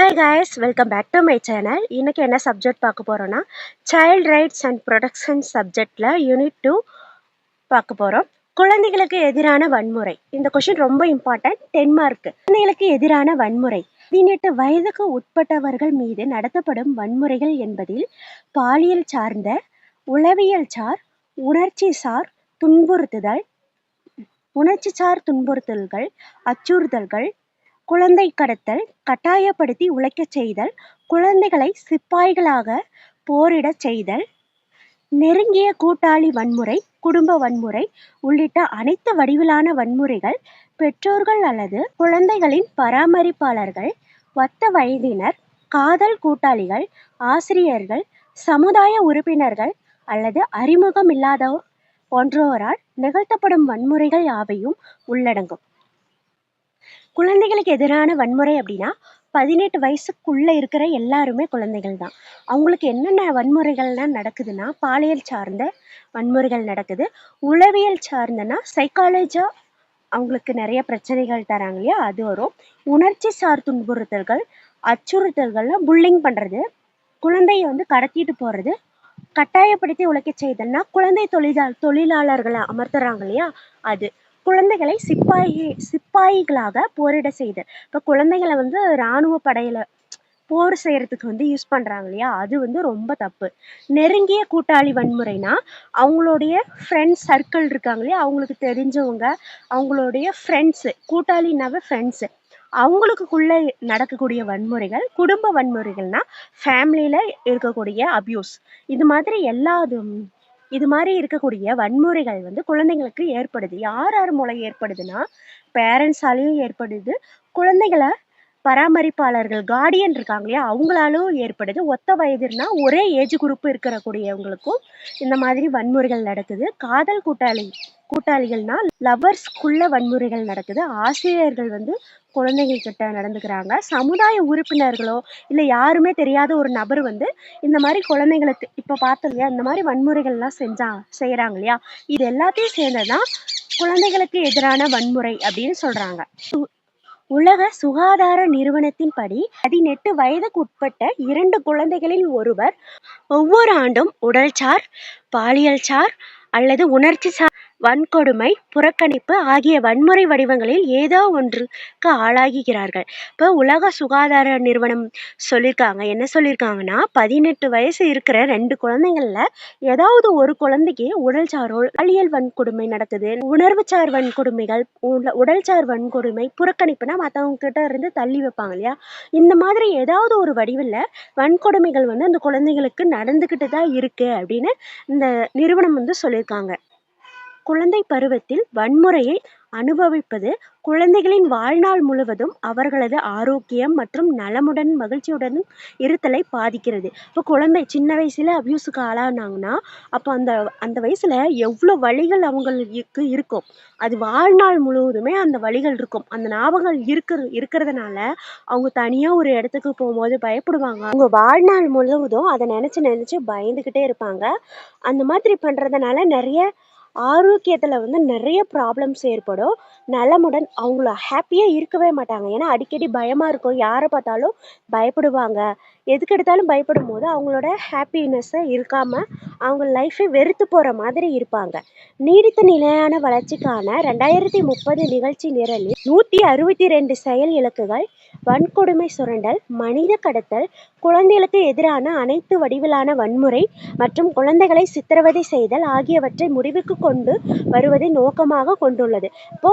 Hi guys, welcome back to my channel. இன்னைக்கு என்ன subject பார்க்க போறோம்னா சைல்ட் ரைட்ஸ் அண்ட் ப்ரொடெக்ஷன் சப்ஜெக்ட்ல யூனிட் 2 பார்க்க போறோம். குழந்தைகளுக்கு எதிரான வன்முறை. இந்த கொஸ்டின் ரொம்ப இம்பார்ட்டன்ட், 10 மார்க். குழந்தைகளுக்கு எதிரான வன்முறை 18 வயதுக்கு உட்பட்டவர்கள் மீது நடத்தப்படும் வன்முறைகள் என்பதில் பாலியல் சார்ந்த, உளவியல் சார், உணர்ச்சிசார் துன்புறுத்தல்கள், அச்சுறுத்தல்கள், குழந்தை கடத்தல், கட்டாயப்படுத்தி உழைக்கச் செய்தல், குழந்தைகளை சிப்பாய்களாக போரிடச் செய்தல், நெருங்கிய கூட்டாளி வன்முறை, குடும்ப வன்முறை உள்ளிட்ட அனைத்து வடிவிலான வன்முறைகள் பெற்றோர்கள் அல்லது குழந்தைகளின் பராமரிப்பாளர்கள், ஒத்த வயதினர், காதல் கூட்டாளிகள், ஆசிரியர்கள், சமுதாய உறுப்பினர்கள் அல்லது அறிமுகமில்லாதோர் போன்றோரால் நிகழ்த்தப்படும் வன்முறைகள் யாவையும் உள்ளடங்கும். குழந்தைகளுக்கு எதிரான வன்முறை அப்படின்னா 18 வயசுக்குள்ள இருக்கிற எல்லாருமே குழந்தைகள் தான். அவங்களுக்கு என்னென்ன வன்முறைகள்லாம் நடக்குதுன்னா, பாலியல் சார்ந்த வன்முறைகள் நடக்குது, உளவியல் சார்ந்தனா சைக்காலஜா அவங்களுக்கு நிறைய பிரச்சனைகள் தராங்க இல்லையா, அது வரும். உணர்ச்சி சார் துன்புறுத்தல்கள், அச்சுறுத்தல்கள்ல புல்லிங் பண்றது, குழந்தைய கடத்திட்டு போறது, கட்டாயப்படுத்தி உழைக்க செய்தல்னா குழந்தை தொழிலாளர்களை அமர்த்துறாங்க இல்லையா, அது. குழந்தைகளை சிப்பாய்களாக போரிட செய்தல். இப்போ குழந்தைகளை இராணுவ படையில போர் செய்யறதுக்கு யூஸ் பண்றாங்க இல்லையா, அது ரொம்ப தப்பு. நெருங்கிய கூட்டாளி வன்முறைனா அவங்களுடைய ஃப்ரெண்ட்ஸ் சர்க்கிள் இருக்காங்க இல்லையா, அவங்களுக்கு தெரிஞ்சவங்க, அவங்களுடைய ஃப்ரெண்ட்ஸு, கூட்டாளினாவே ஃப்ரெண்ட்ஸு, அவங்களுக்குள்ள நடக்கக்கூடிய வன்முறைகள். குடும்ப வன்முறைகள்னா ஃபேமிலியில இருக்கக்கூடிய அபியூஸ். இது மாதிரி இருக்கக்கூடிய வன்முறைகள் குழந்தைங்களுக்கு ஏற்படுது. யார் மூலம் ஏற்படுதுன்னா, பேரண்ட்ஸாலையும் ஏற்படுது, குழந்தைகளை பராமரிப்பாளர்கள் கார்டியன் இருக்காங்க இல்லையா, அவங்களாலும் ஏற்படுது. ஒத்த வயதுனா ஒரே ஏஜ் குரூப் இருக்கக்கூடியவங்களுக்கும் இந்த மாதிரி வன்முறைகள் நடக்குது. காதல் கூட்டாளிகள்னா லவ்வர்ஸ்குள்ள வன்முறைகள் நடக்குது. ஆசிரியர்கள் குழந்தைகள் கிட்ட நடந்துக்கிறாங்க. சமுதாய உறுப்பினர்களோ இல்லை யாருமே தெரியாத ஒரு நபர் இந்த மாதிரி குழந்தைங்களுக்கு இப்போ பார்த்தோம் இல்லையா, இந்த மாதிரி வன்முறைகள்லாம் செய்கிறாங்க இல்லையா, இது எல்லாத்தையும் சேர்ந்ததான் குழந்தைகளுக்கு எதிரான வன்முறை அப்படின்னு சொல்றாங்க. உலக சுகாதார நிறுவனத்தின் படி 18 வயதுக்கு உட்பட்ட 2 குழந்தைகளில் ஒருவர் ஒவ்வொரு ஆண்டும் உடல்சார், பாலியல் சார் அல்லது உணர்ச்சி சார் வன்கொடுமை, புறக்கணிப்பு ஆகிய வன்முறை வடிவங்களில் ஏதோ ஒன்றுக்கு ஆளாகிறார்கள். இப்போ உலக சுகாதார நிறுவனம் என்ன சொல்லியிருக்காங்கன்னா, 18 வயசு இருக்கிற 2 குழந்தைங்கள்ல ஏதாவது ஒரு குழந்தைக்கு உடல்சாரோ பாலியல் வன்கொடுமை நடக்குது. உணர்வுசார் வன்கொடுமைகள், உடல்சார் வன்கொடுமை, புறக்கணிப்புனா மற்றவங்க கிட்ட இருந்து தள்ளி வைப்பாங்க இல்லையா, இந்த மாதிரி ஏதாவது ஒரு வடிவில் வன்கொடுமைகள் அந்த குழந்தைகளுக்கு நடந்துக்கிட்டு தான் இருக்கு அப்படின்னு இந்த நிறுவனம் சொல்லியிருக்காங்க. குழந்தை பருவத்தில் வன்முறையை அனுபவிப்பது குழந்தைகளின் வாழ்நாள் முழுவதும் அவர்களது ஆரோக்கியம் மற்றும் நலமுடன் மகிழ்ச்சியுடனும் இருத்தலை பாதிக்கிறது. இப்போ குழந்தை சின்ன வயசுல அபியூஸுக்கு ஆளானாங்கன்னா அப்போ அந்த வயசுல எவ்வளோ வலிகள் அவங்களுக்கு இருக்கும், அது வாழ்நாள் முழுவதுமே அந்த வலிகள் இருக்கும். அந்த ஞாபகம் இருக்கிறதுனால அவங்க தனியா ஒரு இடத்துக்கு போகும்போது பயப்படுவாங்க. அவங்க வாழ்நாள் முழுவதும் அதை நினைச்சு பயந்துகிட்டே இருப்பாங்க. அந்த மாதிரி பண்றதுனால நிறைய ஆரோக்கியத்துல நிறைய ப்ராப்ளம்ஸ் ஏற்படும். நலமுடன் அவங்கள ஹாப்பியா இருக்கவே மாட்டாங்க. ஏன்னா அடிக்கடி பயமா இருக்கும், யாரை பார்த்தாலும் பயப்படுவாங்க. எதுக்கு எடுத்தாலும் பயப்படும் போது அவங்களோட ஹாப்பினஸ்ஸை இருக்காம அவங்க லைஃபை வெறுத்து போற மாதிரி இருப்பாங்க. நீடித்த நிலையான வளர்ச்சிக்கான 2030 நிகழ்ச்சி நிரலில் 162 செயல் இலக்குகள் வன்கொடுமை, சுரண்டல், மனித கடத்தல், குழந்தைகளுக்கு எதிரான அனைத்து வடிவிலான வன்முறை மற்றும் குழந்தைகளை சித்திரவதை செய்தல் ஆகியவற்றை முடிவுக்கு கொண்டு வருவதை நோக்கமாக கொண்டுள்ளது. இப்போ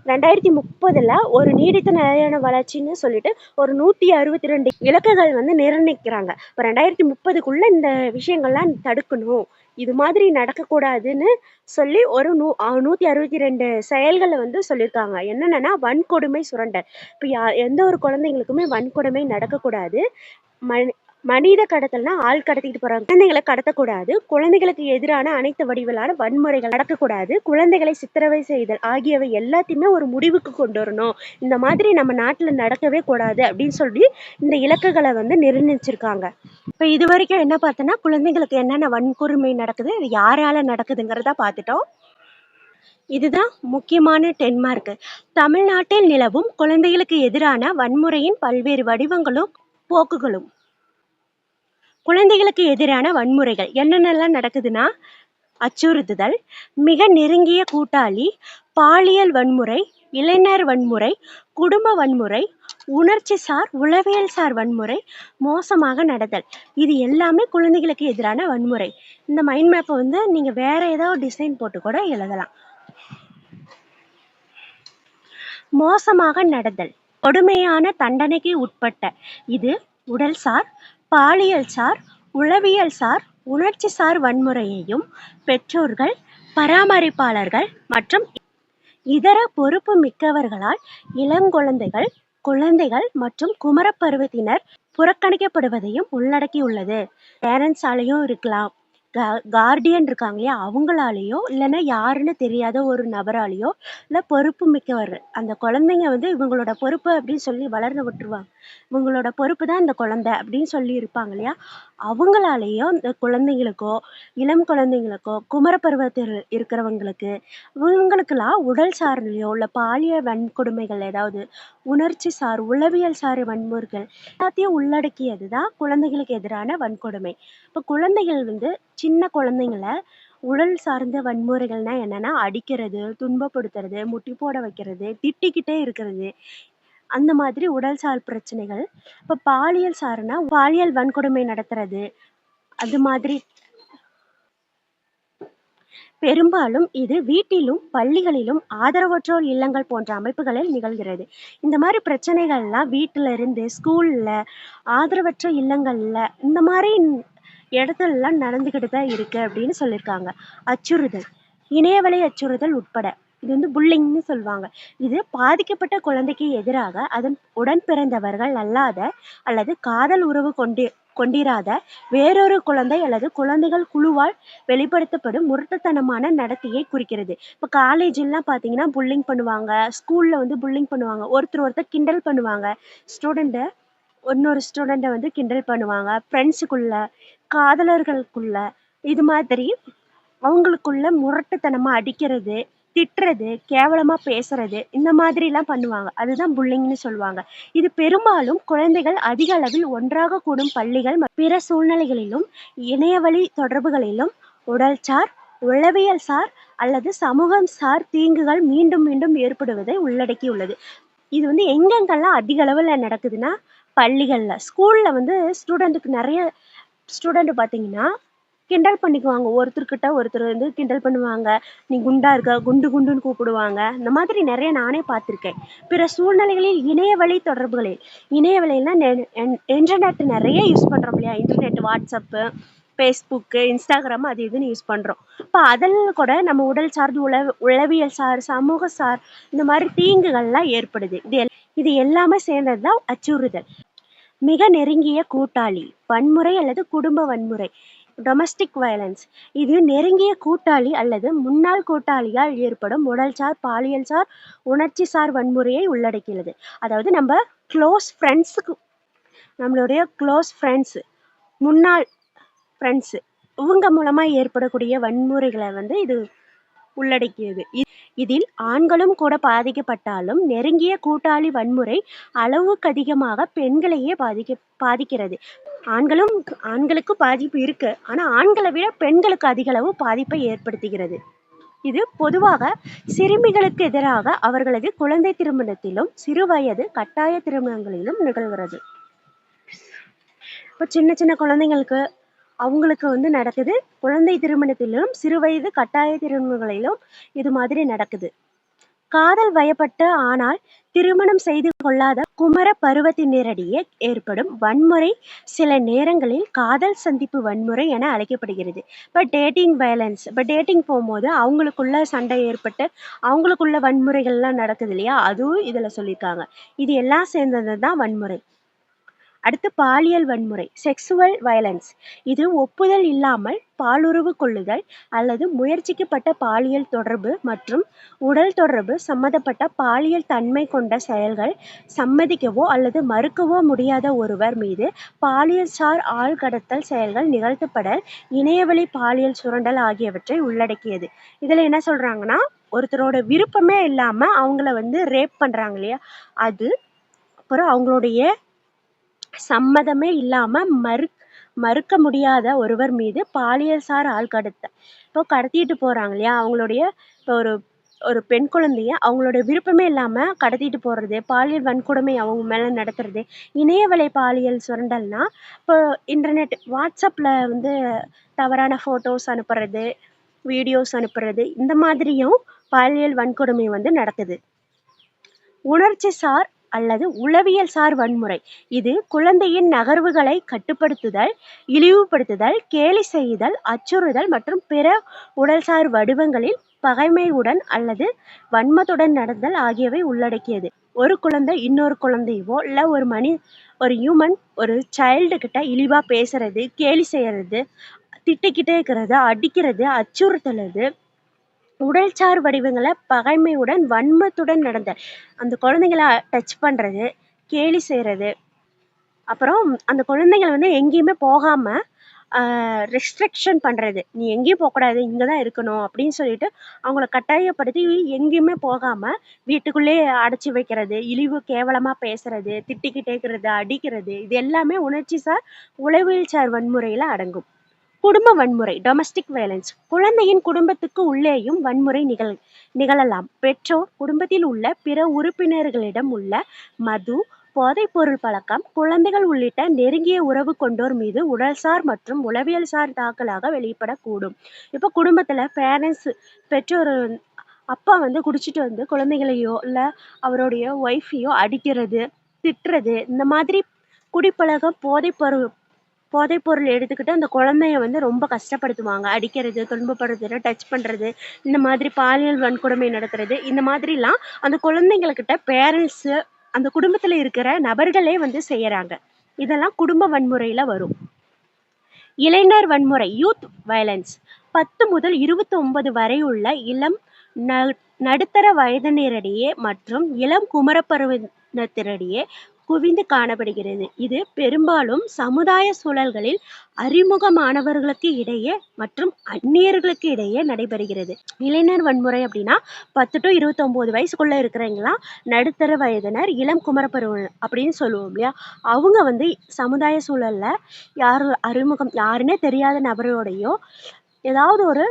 2030 ஒரு நீடித்த நிலையான வளர்ச்சின்னு சொல்லிட்டு ஒரு 162 இலக்குகள் நிர்ணயிக்கிறாங்க. இப்போ 2030க்குள்ள இந்த விஷயங்கள்லாம் தடுக்கணும், இது மாதிரி நடக்கக்கூடாதுன்னு சொல்லி ஒரு 162 செயல்களை சொல்லியிருக்காங்க. என்னென்னா வன்கொடுமை, சுரண்டல். இப்போ எந்த ஒரு குழந்தைங்களுக்குமே வன்கொடுமை நடக்கக்கூடாது. மனித கடத்தல்னா ஆள் கடத்திட்டு போறாங்க, குழந்தைகளை கடத்தக்கூடாது. குழந்தைகளுக்கு எதிரான அனைத்து வடிவிலான வன்முறைகள் நடக்கக்கூடாது. குழந்தைகளை சித்திரவதை செய்தல் ஆகியவை எல்லாத்தையுமே ஒரு முடிவுக்கு கொண்டு வரணும். இந்த மாதிரி நம்ம நாட்டில் நடக்கவே கூடாது அப்படின்னு சொல்லி இந்த இலக்குகளை நிர்ணயிச்சிருக்காங்க. இப்போ இது வரைக்கும் என்ன பார்த்தோன்னா, குழந்தைகளுக்கு என்னென்ன வன்கொடுமை நடக்குது, இது யாரால நடக்குதுங்கிறத பார்த்துட்டோம். இதுதான் முக்கியமான 10 மார்க். தமிழ்நாட்டில் நிலவும் குழந்தைகளுக்கு எதிரான வன்முறையின் பல்வேறு வடிவங்களும் போக்குகளும். குழந்தைகளுக்கு எதிரான வன்முறைகள் என்னென்னலாம் நடக்குதுன்னா, அச்சுறுத்துதல், மிக நெருங்கிய கூட்டாளி, பாலியல் வன்முறை, இளைஞர் வன்முறை, குடும்ப வன்முறை, உணர்ச்சிசார் உளவியல்சார் வன்முறை, மோசமாக நடத்தல். இது எல்லாமே குழந்தைகளுக்கு எதிரான வன்முறை. இந்த மைண்ட் மேப்பை வந்து நீங்க வேற ஏதாவது டிசைன் போட்டு கூட எழுதலாம். மோசமாக நடத்தல் கொடுமையான தண்டனைக்கு உட்பட்ட. இது உடல்சார், பாலியல்சார், உளவியல்சார், உணர்ச்சிசார் வன்முறையையும் பெற்றோர்கள், பராமரிப்பாளர்கள் மற்றும் இதர பொறுப்பு மிக்கவர்களால் இளங்குழந்தைகள், குழந்தைகள் மற்றும் குமரப்பருவத்தினர் புறக்கணிக்கப்படுவதையும் உள்ளடக்கியுள்ளது. பேரண்ட்ஸாலையும் இருக்கலாம், கார்டியன் இருக்காங்க இல்லையா, அவங்களாலேயோ இல்லைன்னா யாருன்னு தெரியாத ஒரு நபராலேயோ இல்லை பொறுப்பு மிக்கவர்கள், அந்த குழந்தைங்க வந்து இவங்களோட பொறுப்பு அப்படின்னு சொல்லி வளர்ந்து விட்டுருவாங்க, இவங்களோட பொறுப்பு தான் இந்த குழந்தை அப்படின்னு சொல்லி இருப்பாங்க இல்லையா, அவங்களாலேயோ இந்த குழந்தைங்களுக்கோ இளம் குழந்தைங்களுக்கோ குமரப்பருவத்தில் இருக்கிறவங்களுக்கு இவங்களுக்கெல்லாம் உடல் சார்லையோ இல்லை பாலியல் வன்கொடுமைகள், ஏதாவது உணர்ச்சி சார் உளவியல் சார் வன்முறைகள் எல்லாத்தையும் உள்ளடக்கியது தான் குழந்தைகளுக்கு எதிரான வன்கொடுமை. இப்போ குழந்தைகள் வந்து சின்ன குழந்தைங்கள உடல் சார்ந்த வன்முறைகள்னா என்னன்னா, அடிக்கிறது, துன்பப்படுத்துறது, முட்டி போட வைக்கிறது, திட்டிக்கிட்டே இருக்கிறது, அந்த மாதிரி உடல் சார் பிரச்சனைகள். இப்போ பாலியல் சார்னா பாலியல் வன்கொடுமை நடத்துறது, அது மாதிரி. பெரும்பாலும் இது வீட்டிலும் பள்ளிகளிலும் ஆதரவற்றோர் இல்லங்கள் போன்ற அமைப்புகளில் நிகழ்கிறது. இந்த மாதிரி பிரச்சனைகள்லாம் வீட்டில இருந்து ஸ்கூல்ல, ஆதரவற்ற இல்லங்கள்ல, இந்த மாதிரி இடத்துலலாம் நடந்துக்கிட்டு தான் இருக்கு அப்படின்னு சொல்லியிருக்காங்க. அச்சுறுத்தல், இணையவழி அச்சுறுத்தல் உட்பட. இது வந்து புல்லிங்னு சொல்லுவாங்க. இது பாதிக்கப்பட்ட குழந்தைக்கு எதிராக அதன் உடன் பிறந்தவர்கள் அல்லாத அல்லது காதல் உறவு கொண்டிராத வேறொரு குழந்தை அல்லது குழந்தைகள் குழுவால் வெளிப்படுத்தப்படும் முரட்டுத்தனமான நடத்தையை குறிக்கிறது. இப்போ காலேஜெல்லாம் பார்த்தீங்கன்னா புல்லிங் பண்ணுவாங்க, ஸ்கூல்ல வந்து புல்லிங் பண்ணுவாங்க, ஒருத்தர் கிண்டல் பண்ணுவாங்க, ஸ்டூடெண்ட்டை இன்னொரு ஸ்டூடெண்ட்டை வந்து கிண்டல் பண்ணுவாங்க, ஃப்ரெண்ட்ஸுக்குள்ள, காதலர்களுக்குள்ள, இது மாதிரி அவங்களுக்குள்ள முரட்டுத்தனமா அடிக்கிறது, திட்டுறது, கேவலமா பேசுறது, இந்த மாதிரிலாம் பண்ணுவாங்க. அதுதான் புல்லிங்னு சொல்லுவாங்க. இது பெரும்பாலும் குழந்தைகள் அதிக அளவில் ஒன்றாக கூடும் பள்ளிகள் பிற சூழ்நிலைகளிலும் இணையவழி தொடர்புகளிலும் உடல்சார், உளவியல் சார் அல்லது சமூகம் சார் தீங்குகள் மீண்டும் மீண்டும் ஏற்படுவதை உள்ளடக்கியுள்ளது. இது வந்து எங்கெங்கெல்லாம் அதிக அளவுல நடக்குதுன்னா, பள்ளிகள்ல, ஸ்கூல்ல வந்து ஸ்டூடெண்ட்டுக்கு நிறைய ஸ்டூடெண்ட் பார்த்தீங்கன்னா கிண்டல் பண்ணிக்குவாங்க, ஒருத்தர்கிட்ட ஒருத்தர் வந்து கிண்டல் பண்ணுவாங்க, நீ குண்டா இருக்க, குண்டு குண்டுன்னு கூப்பிடுவாங்க. இந்த மாதிரி நிறைய நானே பார்த்துருக்கேன். பிற சூழ்நிலைகளில் இணையவழி தொடர்புகளில், இணையவழினா இன்டர்நெட் நிறைய யூஸ் பண்ணுறோம் இல்லையா, இன்டர்நெட், வாட்ஸ்அப்பு, ஃபேஸ்புக்கு, இன்ஸ்டாகிராம், அது இதுன்னு யூஸ் பண்ணுறோம். இப்போ அதில் கூட நம்ம உடல் சார்ந்து உளவியல் சார், சமூக சார், இந்த மாதிரி தீங்குகள்லாம் ஏற்படுது. இது எல்லாமே சேர்ந்தது தான் அச்சுறுத்தல். மிக நெருங்கிய கூட்டாளி வன்முறை அல்லது குடும்ப வன்முறை, டொமஸ்டிக் வயலன்ஸ். இது நெருங்கிய கூட்டாளி அல்லது முன்னாள் கூட்டாளியால் ஏற்படும் உடல்சார், பாலியல்சார், உணர்ச்சிசார் வன்முறையை உள்ளடக்கியது. அதாவது நம்ம க்ளோஸ் ஃப்ரெண்ட்ஸுக்கு, நம்மளுடைய க்ளோஸ் ஃப்ரெண்ட்ஸு, முன்னாள் ஃப்ரெண்ட்ஸு, இவங்க மூலமா ஏற்படக்கூடிய வன்முறைகளை வந்து இது உள்ளடக்கியது. இதில் ஆண்களும் கூட பாதிக்கப்பட்டாலும் நெருங்கிய கூட்டாளி வன்முறை அளவுக்கு அதிகமாக பெண்களையே பாதிக்கிறது. ஆண்களுக்கு பாதிப்பு இருக்கு, ஆனா ஆண்களை விட பெண்களுக்கு அதிக அளவு பாதிப்பை ஏற்படுத்துகிறது. இது பொதுவாக சிறுமிகளுக்கு எதிராக அவர்களது குழந்தை திருமணத்திலும் சிறுவயது கட்டாய திருமணங்களிலும் நிகழ்கிறது. இப்போ சின்ன சின்ன குழந்தைங்களுக்கு அவங்களுக்கு வந்து நடக்குது, குழந்தை திருமணத்திலும் சிறுவயது கட்டாய திருமணங்களிலும் இது மாதிரி நடக்குது. காதல் வயப்பட்ட ஆனால் திருமணம் செய்து கொள்ளாத குமர பருவத்தினரிடையே ஏற்படும் வன்முறை சில நேரங்களில் காதல் சந்திப்பு வன்முறை என அழைக்கப்படுகிறது. இப்போ டேட்டிங் வயலன்ஸ், இப்போ டேட்டிங் போகும்போது அவங்களுக்குள்ள சண்டை ஏற்பட்டு அவங்களுக்குள்ள வன்முறைகள்லாம் நடக்குது இல்லையா, அதுவும் இதில் சொல்லியிருக்காங்க. இது எல்லாம் சேர்ந்தது தான் வன்முறை. அடுத்து பாலியல் வன்முறை, செக்ஸுவல் வயலன்ஸ். இது ஒப்புதல் இல்லாமல் பாலுறவு கொள்ளுதல் அல்லது முயற்சிக்கப்பட்ட பாலியல் தொடர்பு மற்றும் உடல் தொடர்பு சம்பந்தப்பட்ட பாலியல் தன்மை கொண்ட செயல்கள் சம்மதிக்கவோ அல்லது மறுக்கவோ முடியாத ஒருவர் மீது பாலியல் சார் ஆழ்கடத்தல் செயல்கள் நிகழ்த்தப்படல், இணையவழி பாலியல் சுரண்டல் ஆகியவற்றை உள்ளடக்கியது. இதில் என்ன சொல்றாங்கன்னா, ஒருத்தரோட விருப்பமே இல்லாமல் அவங்கள வந்து ரேப் பண்ணுறாங்க இல்லையா, அது, அப்புறம் அவங்களுடைய சம்மதமே இல்லாம மறுக்க முடியாத ஒருவர் மீது பாலியல் சார் கடத்தல். இப்போ கடத்திட்டு போறாங்க இல்லையா? அவங்களுடைய இப்போ ஒரு ஒரு பெண் குழந்தைய அவங்களுடைய விருப்பமே இல்லாம கடத்திட்டு போறது, பாலியல் வன்கொடுமை அவங்க மேல நடத்துறது, இணையவழி பாலியல் சுரண்டல்னா, இப்போ இன்டர்நெட் வாட்ஸ்அப்ல வந்து தவறான ஃபோட்டோஸ் அனுப்புறது, வீடியோஸ் அனுப்புறது, இந்த மாதிரியும் பாலியல் வன்கொடுமை வந்து நடக்குது. உணர்ச்சிசார் அல்லது உளவியல் சார் வன்முறை. இது குழந்தையின் நகர்வுகளை கட்டுப்படுத்துதல், இழிவுபடுத்துதல், கேலி செய்தல், அச்சுறுத்தல் மற்றும் பிற உடல்சார் வடிவங்களில் பகைமையுடன் அல்லது வன்மத்துடன் நடந்தல் ஆகியவை உள்ளடக்கியது. ஒரு குழந்தை இன்னொரு குழந்தையவோ இல்ல ஒரு ஹியூமன் ஒரு சைல்டு கிட்ட இழிவா பேசுறது, கேலி செய்யறது, திட்டிக்கிட்டே இருக்கிறது, அடிக்கிறது, அச்சுறுத்துறது, உடல்சார் வடிவங்கள பகைமையுடன் வன்மத்துடன் நடந்தல். அந்த குழந்தைங்கள டச் பண்றது, கேலி செய்யறது, அப்புறம் அந்த குழந்தைங்கள வந்து எங்கேயுமே போகாம ரெஸ்ட்ரிக்ஷன் பண்றது. நீ எங்கேயும் போகக்கூடாது, இங்கதான் இருக்கணும் அப்படின்னு சொல்லிட்டு அவங்கள கட்டாயப்படுத்தி எங்கேயுமே போகாம வீட்டுக்குள்ளேயே அடைச்சி வைக்கிறது, இழிவு கேவலமா பேசுறது, திட்டிக்கிட்டே இருக்கிறது, அடிக்கிறது, இது எல்லாமே உணர்ச்சிசார் உளவியல் சார் வன்முறையில அடங்கும். குடும்ப வன்முறை டொமஸ்டிக் வயலன்ஸ். குழந்தையின் குடும்பத்துக்கு உள்ளேயும் வன்முறை நிகழலாம். பெற்றோர், குடும்பத்தில் உள்ள பிற உறுப்பினர்களிடம் உள்ள மது, போதைப்பொருள் பழக்கம், குழந்தைகள் உள்ளிட்ட நெருங்கிய உறவு கொண்டோர் மீது உடல்சார் மற்றும் உளவியல் சார் தாக்கலாக வெளிப்படக்கூடும். இப்போ குடும்பத்துல பெற்றோர் அப்பா வந்து குடிச்சிட்டு வந்து குழந்தைகளையோ இல்ல அவருடைய ஒய்ஃபையோ அடிக்கிறது, திட்டுறது, இந்த மாதிரி குடிப்பழக்கம் போதைப்பொருள் எடுத்துக்கிட்டு அந்த குழந்தைய வந்து ரொம்ப கஷ்டப்படுத்துவாங்க. அடிக்கிறது, துன்பப்படுத்துறது, டச் பண்றது, இந்த மாதிரி பாலியல் வன்கொடுமை நடத்துறது, இந்த மாதிரிலாம் அந்த குழந்தைங்கக்கிட்ட பேரண்ட்ஸு, அந்த குடும்பத்துல இருக்கிற நபர்களே வந்து செய்யறாங்க. இதெல்லாம் குடும்ப வன்முறையில வரும். இளைஞர் வன்முறை யூத் வயலன்ஸ். 10 முதல் 29 வரை உள்ள இளம் நடுத்தர வயதினரிடையே மற்றும் இளம் குமரப்பருவத்தினரிடையே குவிந்து காணப்படுகிறது. இது பெரும்பாலும் சமுதாய சூழல்களில் அறிமுகமானவர்களுக்கு இடையே மற்றும் அந்நியர்களுக்கு இடையே நடைபெறுகிறது. இளைஞர் வன்முறை அப்படின்னா 10 to 29 வயசுக்குள்ள இருக்கிறவங்களாம் நடுத்தர வயதினர், இளம் குமரப்பருவம் அப்படின்னு சொல்லுவோம் இல்லையா? அவங்க வந்து சமுதாய சூழல்ல யாருன்னே தெரியாத நபரோடையோ ஏதாவது ஒரு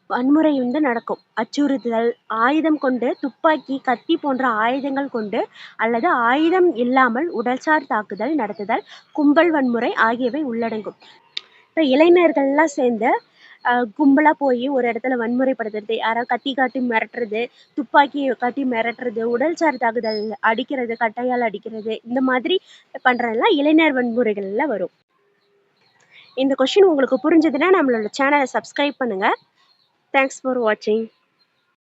வன்முறை வந்து நடக்கும். அச்சுறுத்துதல், ஆயுதம் கொண்டு, துப்பாக்கி, கத்தி போன்ற ஆயுதங்கள் கொண்டு அல்லது ஆயுதம் இல்லாமல் உடல்சார் தாக்குதல் நடத்துதல், கும்பல் வன்முறை ஆகியவை உள்ளடங்கும். இப்போ இளைஞர்கள்லாம் சேர்ந்து கும்பலா போய் ஒரு இடத்துல வன்முறைப்படுத்துறது, யாராவது கத்தி காட்டி மிரட்டுறது, துப்பாக்கி காட்டி மிரட்டுறது, உடல்சார் தாக்குதல், அடிக்கிறது, கட்டையால் அடிக்கிறது, இந்த மாதிரி பண்றதெல்லாம் இளைஞர் வன்முறைகள்ல வரும். இந்த கொஸ்டின் உங்களுக்கு புரிஞ்சதுன்னா நம்மளோட சேனலை சப்ஸ்கிரைப் பண்ணுங்க. Thanks for watching.